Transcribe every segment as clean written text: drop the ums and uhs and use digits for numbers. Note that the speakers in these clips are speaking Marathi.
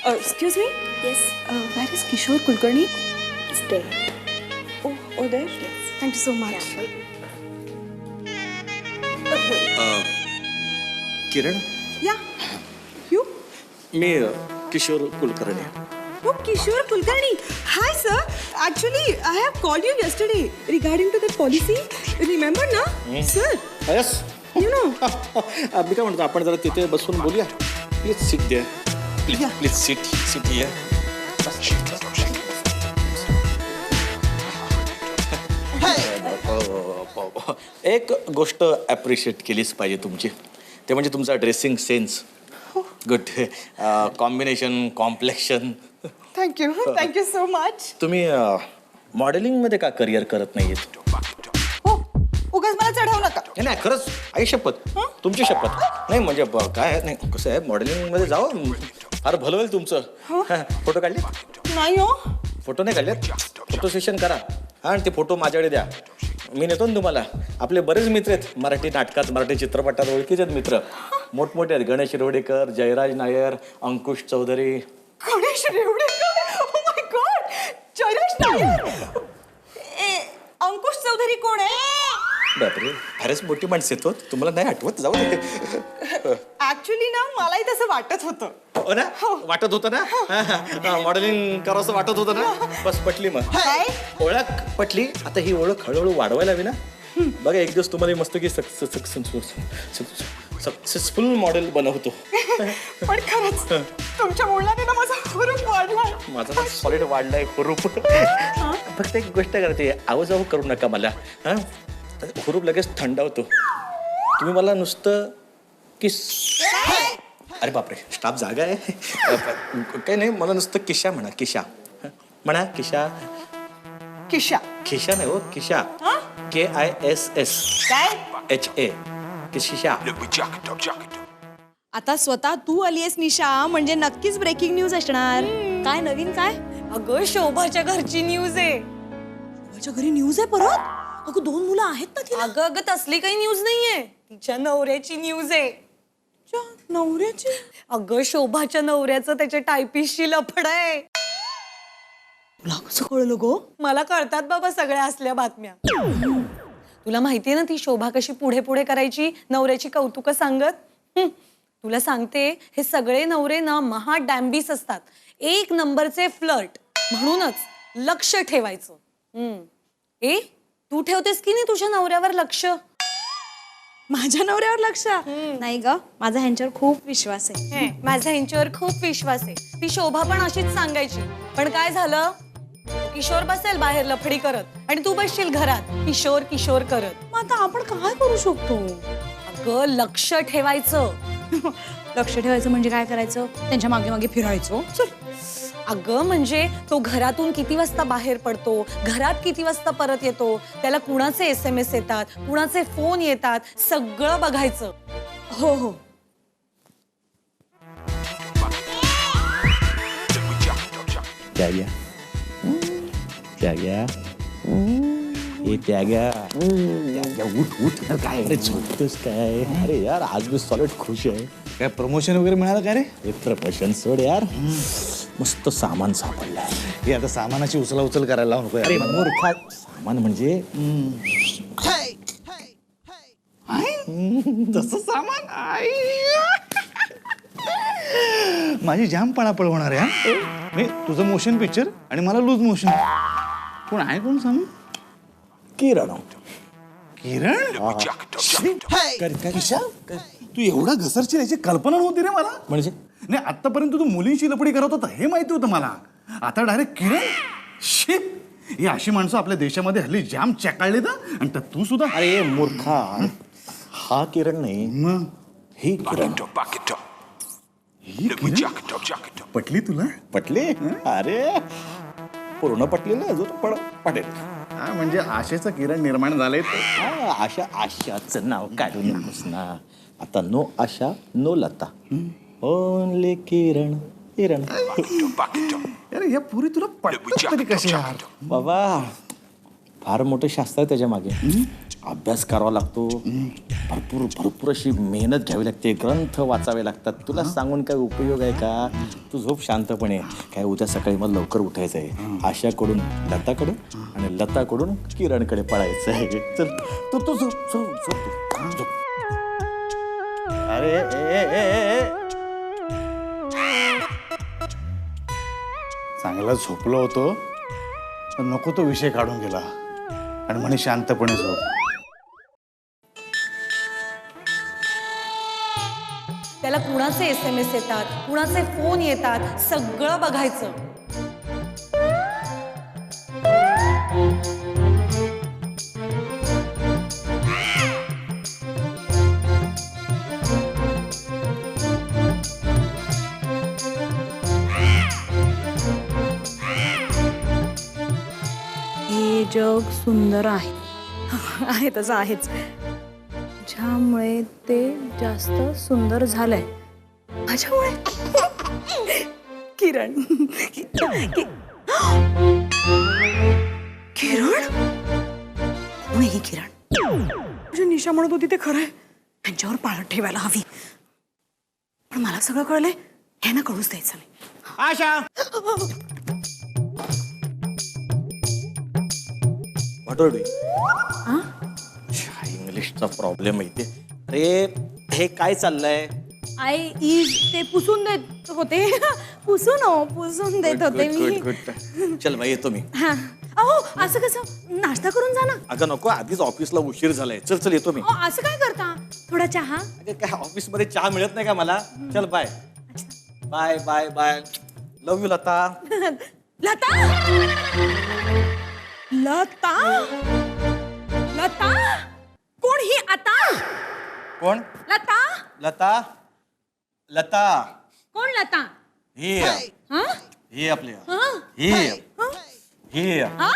Excuse me? Yes. Where is Kishore Kulkarni? It's there. Oh, there? Yes. Thank you so much. Kiran Yeah. You? मी Kishore Kulkarni. Oh, Kishore Kulkarni. Hi, sir. Actually, I have called you yesterday regarding to that policy. Remember, na? Sir, yes you know. मी काय म्हणतो आपण जरा तिथे बसून बोलूया. प्लीज सीट द्या. प्लीज प्लीज सीट या. एक गोष्ट ॲप्रिशिएट केलीच पाहिजे तुमची, ते म्हणजे तुमचा dressing sense. Good combination, complexion. Thank you. Thank you so much. तुम्ही मॉडेलिंगमध्ये का करिअर करत नाहीयेत? हो, उगाच मला चढवू नका. नाही खरंच, आई शपथ, तुमची शपथ. नाही म्हणजे काय आहे, नाही कसं आहे, मॉडेलिंगमध्ये जावं, फार भलं होईल तुमचं. फोटो काढले? नाही हो. फोटो नाही काढले? फोटो सेशन करा हां, आणि ते फोटो माझ्याकडे द्या. मी नेतो ना तुम्हाला. आपले बरेच मित्र आहेत मराठी नाटकात, मराठी चित्रपटात ओळखीचे आहेत मित्र, मोठमोठे आहेत. Ganesh Rodekar, Jayraj Nair, Ankush Chaudhari. Ganesh Revdekar. Oh my God. Jayesh Nair. Ankush Chaudhari कोण आहे? बापरे, फारच मोठी माणसं आहेत हो. तुम्हाला नाही आठवत? जाऊ दे. ऍक्च्युली ना मलाही तसं वाटत होतं. हो ना, वाटत होतं ना, मॉडेलिंग करावंसं वाटत होतं ना. बस पटली मग. काय? ओळख पटली. आता ही ओळख हळूहळू वाढवायला हवी ना. बघा एक दिवस तुम्हाला मस्त की सक्सेसफुल मॉडेल बनवतो. पण खरंच तुमच्या बोलण्याने ना माझा हुरूप वाढलाय. माझा सॉलिड वाढलाय हुरूप. फक्त एक गोष्ट करते, आवाजाव करू नका मला. हां, हुरूप लगेच थंडावतो. तुम्ही मला नुसतं किस. अरे बापरे, स्टाफ जागा आहे. काही नाही, मला नुसतं किशा म्हणा. किशा म्हणा. किशा. किशा. खिशा नाही हो, किशा. KISS काय? HA. किशा. आता स्वतः तू आलीयस निशा म्हणजे नक्कीच ब्रेकिंग न्यूज असणार. काय नवीन काय? अगं शोभाच्या घरची न्यूज आहे. माझ्या घरी न्यूज आहे परत? अगं 2 मुलं आहेत ना तिला. अगं अगं तसली काही न्यूज नाहीये, तिच्या नवऱ्याची न्यूज आहे. नवऱ्याची? अगं शोभाच्या नवऱ्याचं त्याच्या टायपिस्टशी लफड आहे. तुला कसं कळलं गो? मला कळतात बाबा सगळ्या असल्या बातम्या. तुला माहितीये ना ती शोभा कशी पुढे पुढे करायची नवऱ्याची कौतुकं सांगत. तुला सांगते, हे सगळे नवरे ना महा डॅम्बिस असतात, 1 नंबरचे फ्लर्ट. म्हणूनच लक्ष ठेवायचं. तू ठेवतेस की नाही तुझ्या नवऱ्यावर लक्ष? माझ्या नवऱ्यावर लक्ष नाही ग, माझा ह्यांच्यावर खूप विश्वास आहे. माझा ह्यांच्यावर खूप विश्वास आहे. ती शोभा पण अशीच सांगायची. पण काय झालं, किशोर बसेल बाहेर लफडी करत आणि तू बसशील घरात किशोर किशोर करत. मग आता आपण काय करू शकतो? अगं लक्ष ठेवायचं. लक्ष ठेवायचं म्हणजे काय करायचं? त्यांच्या मागे मागे फिरायचो. अगं म्हणजे तो घरातून किती वाजता बाहेर पडतो, घरात किती वाजता परत येतो, त्याला कुणाचे SMS येतात, कुणाचे फोन येतात, सगळं बघायचं. हो हो. त्याग्या त्याग्या हे त्याग्या उठ काय अरे झोपतोस काय? अरे यार आज मी सॉलिड खुश आहे. काय प्रमोशन वगैरे मिळालं का रे? हे प्रमोशन सोड यार, मस्त सामान सापडलंय. हे आता सामानाची उचल करायला लावू नको. अरे मूर्खा, सामान म्हणजे तसं सामान माझी जाम पळापळ होणार आहे. मी तुझं मोशन पिक्चर आणि मला लूज मोशन. कोण आहे? कोण सामान? किरण. किरण? तू एवढा घसरशील याची कल्पना नव्हती रे मला. म्हणजे नाही, आतापर्यंत तू मुलींशी लपडी करत होता हे माहिती होतं मला. आता डायरेक्ट किरण? शी, ही अशी माणसं आपल्या देशामध्ये हल्ली जाम चॅकाळली ना. आणि त्यात तू सुद्धा. अरे मूर्खा, हा किरण नाही, मग ही किरण. ही किरण? पटली तुला? पटली? अरे पूर्ण पटलेलं अजून पटेल. हा, म्हणजे आशेचं किरण निर्माण झालंय. आशाचं नाव काढू नकोस ना. आता नो आशा नो लता, ओनली किरण. किरण अरे या पुरी तुला पटत तरी कशी यार? बाबा फार मोठं शास्त्र आहे त्याच्या मागे. अभ्यास करावा लागतो, भरपूर भरपूर अशी मेहनत घ्यावी लागते, ग्रंथ वाचावे लागतात. तुला सांगून काय उपयोग आहे का? तू झोप शांतपणे. काय उद्या सकाळी मला लवकर उठायचं आहे. आशाकडून लताकडे आणि लताकडून किरणकडे पळायचं आहे. चल तू तू झोप झोप झोप तू झोप. अरे चांगला झोपलो होतो पण नको तो विषय काढून गेला आणि म्हणे शांतपणे झोप. त्याला कुणाचे SMS येतात, कुणाचे फोन येतात, सगळं बघायचं. हे जग सुंदर आहे. आहे तसं आहेच. ज्यामुळे ते जास्त सुंदर झालंय माझ्यामुळे. किरण. किरण कोण ही किरण? म्हणजे निशा म्हणत होती ते खरंय. त्यांच्यावर पाळत ठेवायला हवी. पण मला सगळं कळलंय. हे ना कळूच द्यायचं नाही. आशा वाटोळी इंग्लिशचा प्रॉब्लेम आहे. अरे हे काय चाललंय? आई इज ते पुसून देत होते. पुसून देत होते मी. चल बाई येतो मी. हा. अहो असं कसं? नाश्ता करून जा ना. अगं नको, आधीच ऑफिसला उशीर झालाय. चल चल येतो मी. अहो, असं काय करता? थोडा चहा. अगं काय ऑफिसमध्ये चहा मिळत नाही का मला? चल bye bye bye bye. Love you Lata. Lata. Lata. Lata कोण ही आता? कोण? लता. लता. लता कोण लता? ही हा? ही आपली हा? ही ही हा?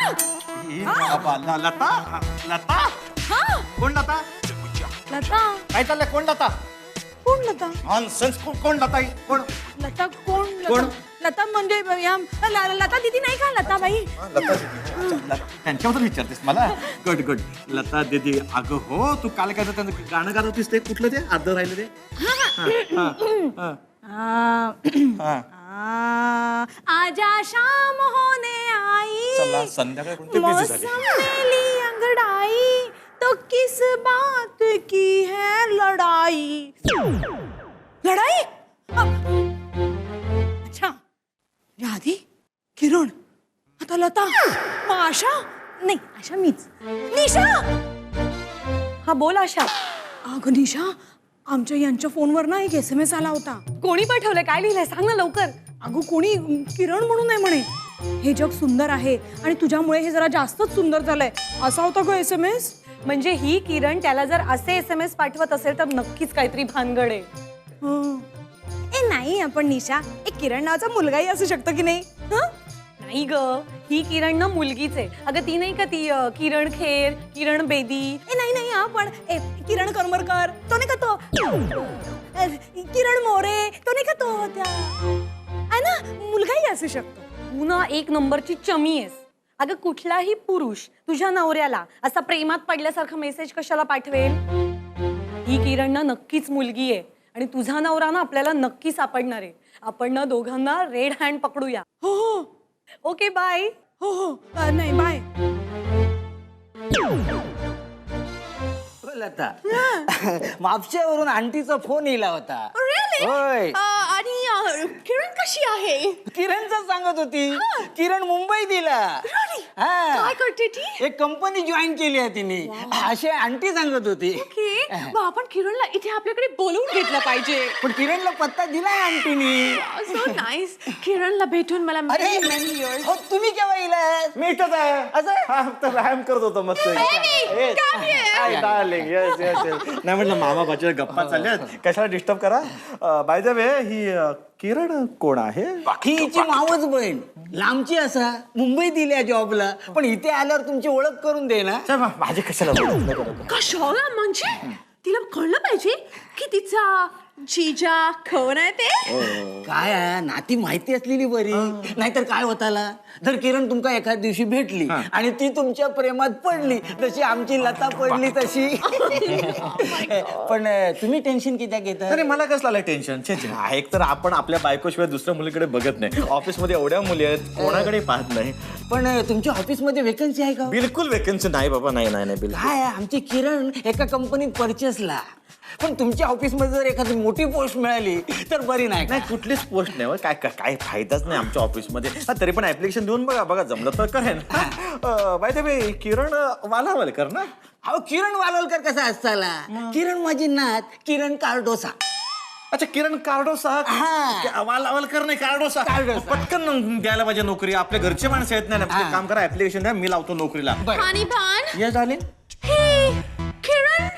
लता. लता हा? कोण लता? लता काय चाललंय? कोण लता? कोण लता? नॉनसेन्स. कोण लता ही? कोण? लता कोण? कोण? लता म्हणजे लता दीदी नाही का? लता बाई. लता दीदी. त्यांच्याबद्दल विचारतेस मला? Good good. लता दीदी. अगं हो, तू काल काय त्यांचं गाणं गात होतीस ते कुठलं? ते अर्ध राहिलं ते. आजा शाम होने आई. चला संध्याकाळी कोणते बिझी झाले. मौसम मेली अंगड़ाई तो किस बात की है लड़ाई. लड़ाई. अच्छा. आधी किरण, आता लता, मग आशा. नाही आशा मीच. निशा. हा बोल आशा. अगं निशा, आमच्या यांच्या फोनवर ना एक SMS आला होता. कोणी पाठवलंय? काय लिहिलंय? सांग ना लवकर. अगं कोणी किरण म्हणून आहे म्हणे. हे जग सुंदर आहे आणि तुझ्यामुळे हे जरा जास्तच सुंदर झालंय असा होता ग SMS. म्हणजे ही किरण त्याला जर असे SMS पाठवत असेल तर नक्कीच काहीतरी भानगड आहे. ए नाही, आपण निशा एक किरण नावाचा मुलगाही असू शकतो की नाही? नाही ग, ही किरण ना मुलगीच आहे. अगं ती नाही का ती किरण खेर, किरण बेदी. ए नाही नाही, आपण किरण करमरकर तो नाही का तो? किरण मोरे तो नाही का तो? आहे ना, मुलगाही असू शकतो. तू ना एक नंबरची चमी आहेस. अगं कुठलाही पुरुष तुझ्या नवऱ्याला असा प्रेमात पडल्यासारखा मेसेज कशाला पाठवेल? ही किरण ना नक्कीच मुलगी आहे आणि तुझा नवरा ना आपल्याला नक्की सापडणार आहे. आपण ना दोघांना रेड हँड पकडूया. हो हो. Okay bye. हो हो. नाही बाय. लता, मापशावरून आंटीचा फोन येला होता. होय. आणि किरण कशी आहे? किरणच सांगत होती. किरण मुंबई दिला. काय करते ती? एक कंपनी जॉईन केली आहे तिने. असे आंटी सांगत होती. आपण किरणला इथे आपल्याकडे बोलवून घेतलं पाहिजे. पण किरणला पत्ता दिलाय आंटीनी. So nice. किरणला भेटून मला अरे हो, तुम्ही केव्हा येलाय? मी इथंच आहे. असं तर व्यायाम करत होतो मस्त. Yes yes yes. नाही म्हटलं मामा भाच्या गप्पा चालल्यात, कशाला डिस्टर्ब करा. बाय द वे ही किरण कोण आहे? हिची मावच बहीण लांबची असा मुंबई दिल्या जॉबला, पण इथे आल्यावर तुमची ओळख करून दे ना. माझे कशाला कशाला म्हणजे तिला कळलं पाहिजे की तिचा जीजा कोण आहे ते काय आहे, नाती माहिती असलेली बरी नाहीतर काय होताला जर किरण तुमका एखाद दिवशी भेटली आणि ती तुमच्या प्रेमात पडली जशी आमची लता पडली तशी पण तुम्ही टेन्शन किती घेता अरे मला कसलं आलं टेन्शन एक तर आपण आपल्या बायकोशिवाय दुसऱ्या मुलीकडे बघत नाही ऑफिसमध्ये एवढ्या मुली आहेत कोणाकडे पाहत नाही पण तुमच्या ऑफिसमध्ये वेकन्सी आहे का बिलकुल वेकन्सी नाही बाबा नाही नाही नाही बिलकुल काय आहे, आमची किरण एका कंपनीत परचेसला पण तुमच्या ऑफिसमध्ये जर एखादी मोठी पोस्ट मिळाली तर बरी नाही नाही कुठलीच पोस्ट नाही हो. काय काय काय फायदाच नाही आमच्या ऑफिसमध्ये तरी पण ऍप्लिकेशन देऊन बघा बघा जमलं तर करेन बाय द वे किरण वालावलकर ना अहो किरण वालोलकर कसा असताला किरण माझी नात किरण कार्डोसा अच्छा किरण कार्डोसा हा. वालावलकर नाही कार्डोसा पटकन द्यायला पाहिजे नोकरी आपल्या घरचे माणसं येत नाही ना एक काम करा ऍप्लिकेशन द्या मी लावतो नोकरीला पाणी पान या झाले हे किरण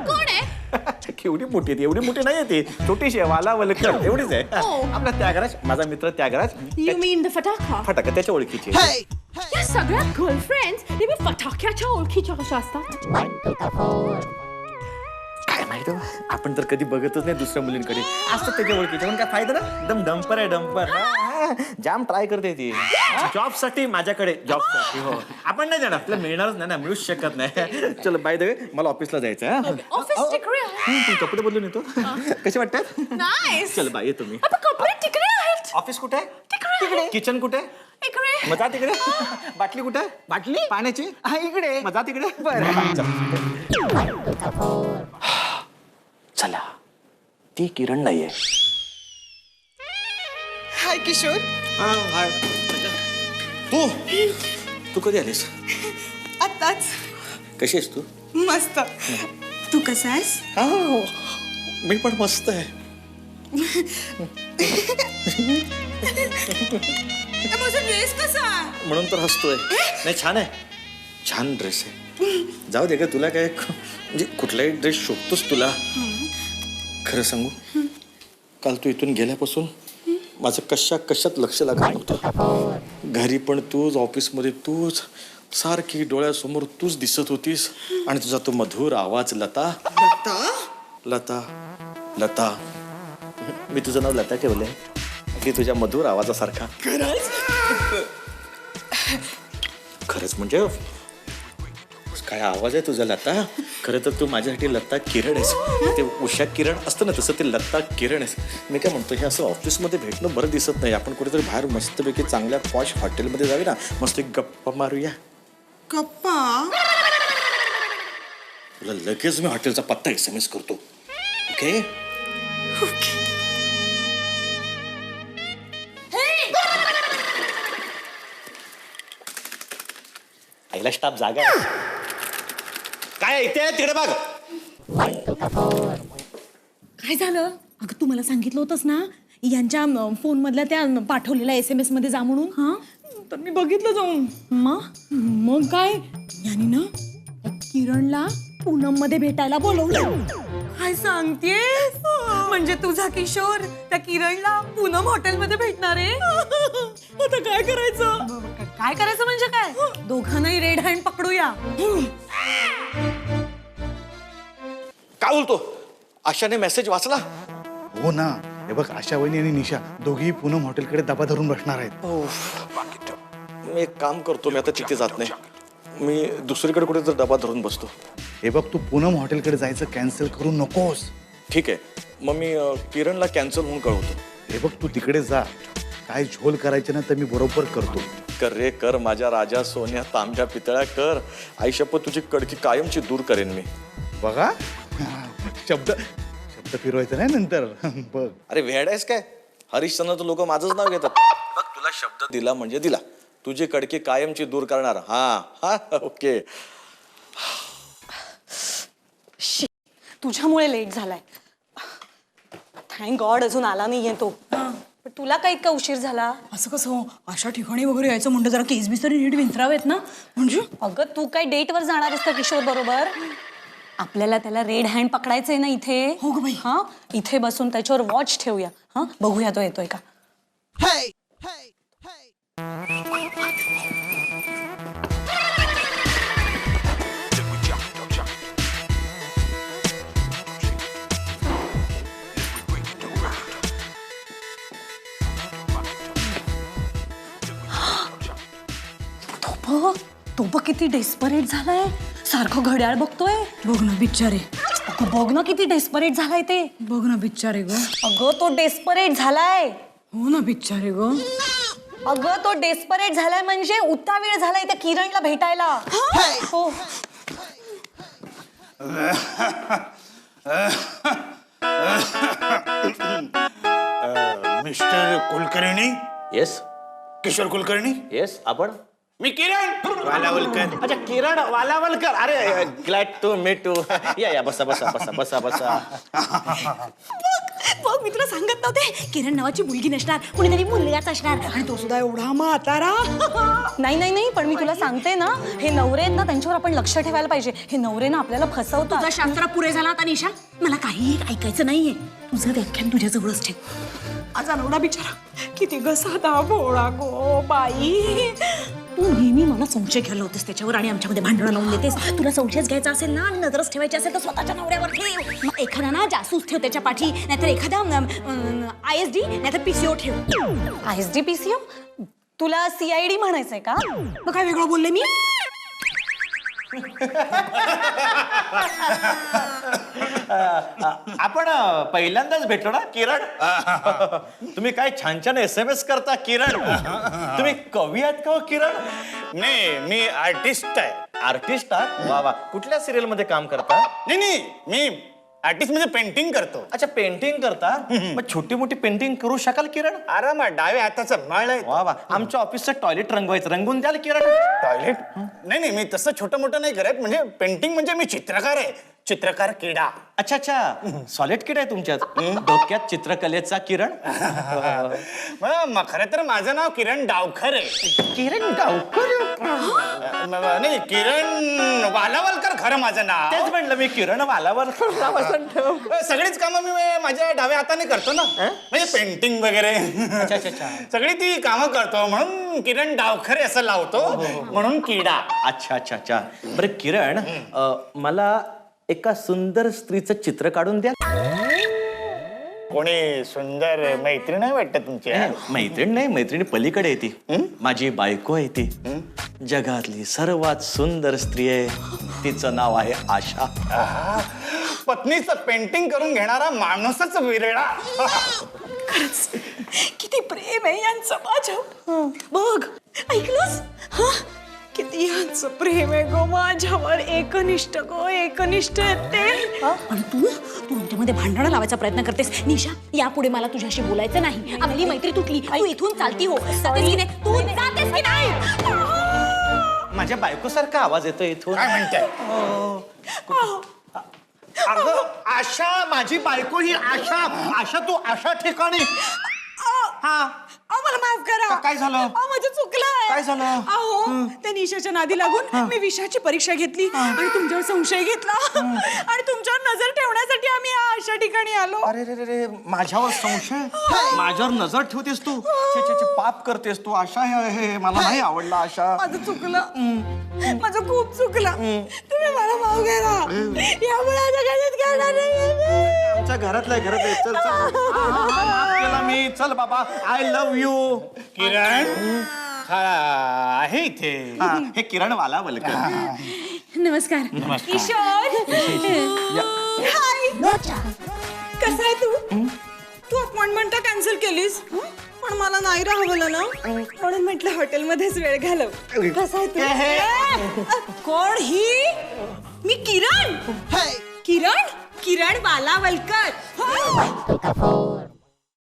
कोण आहे केवढी मोठी आहे एवढी मोठी नाही ती छोटीशी आहे वालावलकर एवढीच आहे आपला त्यागराज माझा मित्र त्यागराज यू मीन द फटाका फटाका त्याच्या ओळखीची या सगळ्या गर्लफ्रेंड्स नेहमी फटाक्याच्या ओळखीच्या कशा असतात काय माहिती आपण तर कधी बघतच नाही दुसऱ्या मुलींकडे असतं त्याच्या ओळखीच्या पण काय फायदा ना एकदम डंपर आहे डंपर जाम ट्राय करते ती जॉब साठी माझ्याकडे जॉब साठी हो आपण नाही जाणार आपल्याला मिळणारच नाही ना मिळूच शकत नाही चल बाय द वे मला ऑफिसला जायचं आहे ऑफिस तिकडे आहे कपडे बदलून येतो कसे वाटतात नाईस चल बाय येतो मी आता कपडे तिकडे आहेत ऑफिस कुठे आहे तिकडे किचन कुठे आहे इकडे मग जा तिकडे बाटली कुठे आहे बाटली पाण्याची हा इकडे मग जा तिकडे चला ती किरण नाहीये हाय किशोर तू तू कधी आलीस आताच कशी आहेस तू मस्त तू कसा आहेस मी पण मस्त आहे माझा ड्रेस कसा म्हणून तर हसतोय नाही छान आहे छान ड्रेस आहे जाऊ दे का तुला काय म्हणजे कुठलाही ड्रेस शोधतोस तुला खरं सांगू काल तू इथून गेल्यापासून माझं कशात लक्ष लागत नव्हतं घरी पण तूच ऑफिसमध्ये तूच सारखी डोळ्यासमोर तूच दिसत होतीस आणि तुझा तो मधुर आवाज लता लता लता मी तुझं नाव लता ठेवलंय की तुझ्या मधुर आवाजासारखा खरंच म्हणजे काय आवाज आहे तुझा लता खरं तर तू माझ्यासाठी लता किरण आहेस ते उषा किरण असतं ना तसं ते लता किरण आहेस मी काय म्हणतो हे असं ऑफिसमध्ये भेटणं बरं दिसत नाही आपण कुठेतरी बाहेर मस्तपैकी चांगल्या पॉश हॉटेलमध्ये जाऊया ना मस्त एक गप्पा मारूया गप्पा तुला लगेच मी हॉटेलचा पत्ता SMS करतो ओके आईला स्टाफ जागा आहे. काय इथे तिकडे बघ काय झालं अगं तू मला सांगितलं होतंस ना यांच्या फोन मधल्या त्या पाठवलेल्या SMS मध्ये जा म्हणून हा तर मी बघितलं जाऊन मग काय यांनी ना त्या किरणला पूनम मध्ये भेटायला बोलवलं काय सांगते म्हणजे तुझा किशोर त्या किरणला पूनम हॉटेलमध्ये भेटणार आहे आता काय करायचं काय करायचं म्हणजे काय दोघांनाही रेड हँड पकडूया काय बोलतो आशाने मेसेज वाचला हो ना हे बघ आशा वहिनी आणि निशा दोघी पूनम हॉटेलकडे दबा धरून बसणार आहेत मी एक काम करतो मी आता तिथे जात नाही मी दुसरीकडे कुठे जर डबा धरून बसतो हे बघ तू पूनम हॉटेलकडे जायचं कॅन्सल करू नकोस ठीक आहे मग मी किरणला कॅन्सल म्हणून कळवतो हे बघ तू तिकडे जा काय झोल करायचे ना तर मी बरोबर करतो कर रे कर माझ्या राजा सोन्या तांब्या पितळ्या कर आई शपथ तुझी कडकी कायमची दूर करेन मी बघा शब्द फिरवायचं नाही नंतर बघ अरे वेड आहेस काय हरिश्चंद्र तर लोक माझंच नाव घेतात बघ तुला शब्द दिला म्हणजे दिला तुझी कडकी कायमची दूर करणार हा ओके तुझ्यामुळे लेट झालाय थँक गॉड अजून आला नाहीये तो पण तुला काय इतका उशीर झाला असं कसं अशा ठिकाणी वगैरे यायचं म्हणतं जरा केस बीस तरी नीट विंचरावेत ना म्हणजे अगं तू काय डेटवर जाणार आहेस का किशोर बरोबर आपल्याला त्याला रेड हँड पकडायचंय ना इथे हो ग बाई. हा इथे बसून त्याच्यावर वॉच ठेवूया हा बघूया तो येतोय का तो बघ किती डेस्परेट झालाय, सारखं घड्याळ बघतोय. बघ ना बिचारे, अगं बघ ना किती डेस्परेट झालाय ते. बघ ना बिचारे ग. अगं तो डेस्परेट झालाय. हो ना बिचारे ग. अगं तो डेस्परेट झालाय म्हणजे उता वेळ झालाय त्या किरणला भेटायला. हो. Mister Kulkarni, yes Kishore Kulkarni, yes आपण. मी किरण वालावलकर. अच्छा किरण वालावलकर. अरे ग्लॅड टू मीट टू. या बसा बसा बसा बसा बसा. बघ मी तुला सांगत नव्हते, किरण नावाची मुलगी नसणार, कुणीतरी मुलगाच असणार, आणि तो सुद्धा एवढा म्हातारा. नाही नाही नाही, पण मी तुला सांगते ना, हे नवरे आहेत ना, त्यांच्यावर आपण लक्ष ठेवायला पाहिजे. हे नवरे ना आपल्याला फसवतात. तुझा शास्त्र पुरे झाला आता निशा, मला काही ऐकायचं नाहीये. तुझं व्याख्यान तुझ्या जवळच ठेव. माझा नवरा बिचारा किती घसादा भोळा गो बाई. तू नेहमी मला संशय घ्यायला होतेस त्याच्यावर आणि आमच्यामध्ये भांडणं लावून देतेस. तुला संशयच घ्यायचा असेल ना, नजरच ठेवायची असेल तर स्वतःच्या नवऱ्यावर ठेव. मग एखादा ना जासूस ठेव त्याच्या पाठी, नाहीतर एखादा ISD नाहीतर PCO ठेव. ISD PCO? तुला CID म्हणायचंय का? मग काय वेगळं बोलले मी? आपण पहिल्यांदाच भेटलो ना किरण. तुम्ही काय छान छान SMS करता किरण. तुम्ही कवी आहात का हो किरण? नाही, मी आर्टिस्ट आहे. आर्टिस्ट आहात? वा वा. कुठल्या सिरियल मध्ये काम करता? नाही, मी आर्टिस्ट म्हणजे पेंटिंग करतो. अच्छा पेंटिंग करता. मग छोटी मोठी पेंटिंग करू शकाल किरण? आरामात डाव्या हाताचा मळ आहे. वा वा. आमच्या ऑफिसचं टॉयलेट रंगवून द्याल किरण? टॉयलेट? नाही, मी तसं छोटं मोठं नाही करत. म्हणजे पेंटिंग म्हणजे मी चित्रकार आहे, चित्रकार किडा. अच्छा अच्छा. सॉलिड किड आहे तुमच्यात. डोक्यात चित्रकलेचा किरण. मग खरं तर माझं नाव किरण डावखर आहे. किरण डावकर? नाही, किरण वालावलकर खरं माझं नाव. तेच म्हणलं मी किरण वालावलकर. सगळीच कामं मी माझ्या डाव्या हाताने करतो ना, म्हणजे पेंटिंग वगैरे. अच्छा अच्छा. सगळी ती कामं करतो म्हणून किरण डावखरे असं लावतो, म्हणून किडा. अच्छा अच्छा अच्छा. बरं किरण, मला एका सुंदर स्त्रीचं चित्र काढून द्या. कोणी सुंदर मैत्रीण आहे वाटतं तुमची? मैत्रीण नाही, मैत्रिणी पलीकडे येते. माझी बायको आहे ती. जगातली सर्वात सुंदर स्त्री आहे. तिचं नाव आहे आशा. पत्नीचं पेंटिंग करून घेणारा माणूसच विरळा. खरंच किती प्रेम आहे यांचं माझ्यावर. बघ ऐकलंस? किती यांचं प्रेम आहे गो माझ्यावर. एकनिष्ठ गो, एकनिष्ठ ते. आणि तू आमच्यामध्ये भांडणं लावायचा प्रयत्न करतेस. निशा यापुढे मला तुझ्याशी बोलायचं नाही. आपली मैत्री तुटली. तू इथून चालती हो. जातेस की नाही? तू जातेस की नाही? माझ्या बायको सारखा आवाज येतो इथून. काय म्हणताय? अगं आशा, माझी बायको ही आशा. आशा तू आशा ठिकाणी. हा मला माफ करा. काय झालं? माझं चुकलं. काय झालं? अहो त्या निशाच्या नादी लागून मी विषयाची परीक्षा घेतली आणि तुमच्यावर संशय घेतला आणि तुमच्यावर नजर ठेवण्यासाठी आम्ही अशा ठिकाणी आलो. अरे रे रे, माझ्यावर संशय? माझ्यावर नजर ठेवतेस तू? छे छे छे, पाप करतेस तू. आशा हे मला नाही आवडला. आशा माझं चुकलं. माझं खूप चुकलं. तुम्ही मला माफ करा. यामुळे आता कधीच करणार नाही. आमच्या घरातल्या घरात आहे. चल चल. माफ केला मी. चल बाबा. I love you. किरण आहे इथे. हे किरण वालावलकर. नमस्कार. किशोर. हाय. कसा आहे तू? तू अपॉइंटमेंट तर कॅन्सल केलीस, पण मला नाही राहवलं ना, म्हणून म्हटलं हॉटेलमध्येच वेळ घालव. कसा आहे तू? कोण ही? मी किरण. किरण वालावलकर.